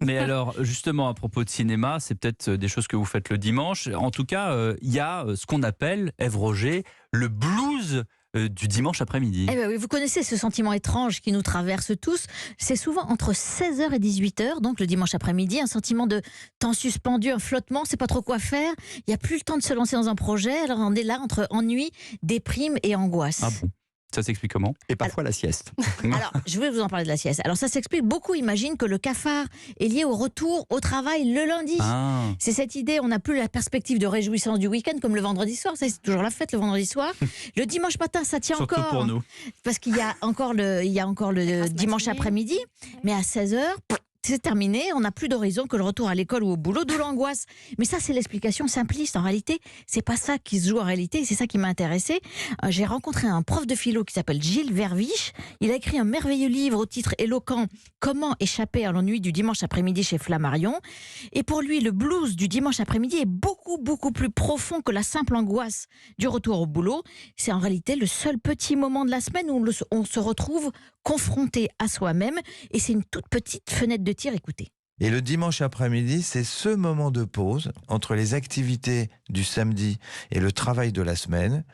Mais alors, justement, à propos de cinéma, c'est peut-être des choses que vous faites le dimanche. En tout cas, il y a ce qu'on appelle, Ève Roger, le blues du dimanche après-midi. Eh ben oui, vous connaissez ce sentiment étrange qui nous traverse tous. C'est souvent entre 16h et 18h, donc le dimanche après-midi, un sentiment de temps suspendu, un flottement, c'est pas trop quoi faire. Il n'y a plus le temps de se lancer dans un projet, alors on est là entre ennui, déprime et angoisse. Ah bon? Ça s'explique comment? Et parfois la sieste. Alors, je vais vous en parler de la sieste. Alors, ça s'explique. Beaucoup imaginent que le cafard est lié au retour au travail le lundi. Ah. C'est cette idée, on n'a plus la perspective de réjouissance du week-end comme le vendredi soir. Ça, c'est toujours la fête le vendredi soir. Le dimanche matin, ça tient Surtout encore. pour nous. Parce qu'il y a encore le dimanche après-midi. Mais à 16h, c'est terminé, on n'a plus d'horizon que le retour à l'école ou au boulot, d'où l'angoisse. Mais ça, c'est l'explication simpliste. En réalité, c'est pas ça qui se joue en réalité, et c'est ça qui m'a intéressée. J'ai rencontré un prof de philo qui s'appelle Gilles Verviche. Il a écrit un merveilleux livre au titre éloquent « Comment échapper à l'ennui du dimanche après-midi » chez Flammarion. Et pour lui, le blues du dimanche après-midi est beaucoup, beaucoup plus profond que la simple angoisse du retour au boulot. C'est en réalité le seul petit moment de la semaine où on se retrouve confronté à soi-même, et c'est une toute petite fenêtre de tir, écoutez. Et le dimanche après-midi, c'est ce moment de pause entre les activités du samedi et le travail de la semaine.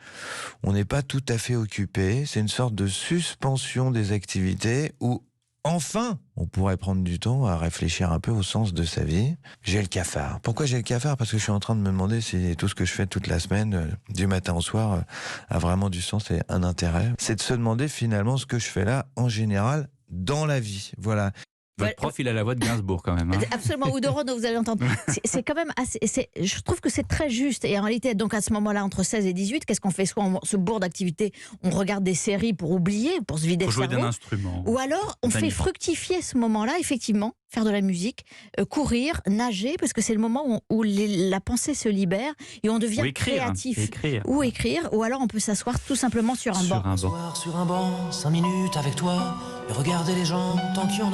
On n'est pas tout à fait occupé, c'est une sorte de suspension des activités où enfin on pourrait prendre du temps à réfléchir un peu au sens de sa vie. J'ai le cafard. Pourquoi j'ai le cafard? Parce que je suis en train de me demander si tout ce que je fais toute la semaine, du matin au soir, a vraiment du sens et un intérêt. C'est de se demander finalement ce que je fais là, en général, dans la vie. Voilà. Votre prof, il a la voix de Gainsbourg quand même. Hein. Absolument, ou de Renaud, vous allez entendre. C'est quand même assez. Je trouve que c'est très juste. Et en réalité, donc à ce moment-là, entre 16 et 18, qu'est-ce qu'on fait? Soit on se bourre d'activités, on regarde des séries pour oublier, pour se vider Faut le jouer cerveau. d'un instrument. Ou alors, on fait fructifier ce moment-là, effectivement, faire de la musique, courir, nager, parce que c'est le moment où la pensée se libère et on devient créatif. Ou écrire, ou alors on peut s'asseoir tout simplement sur un banc. Sur un banc, 5 minutes avec toi, et regarder les gens tant qu'il y en a.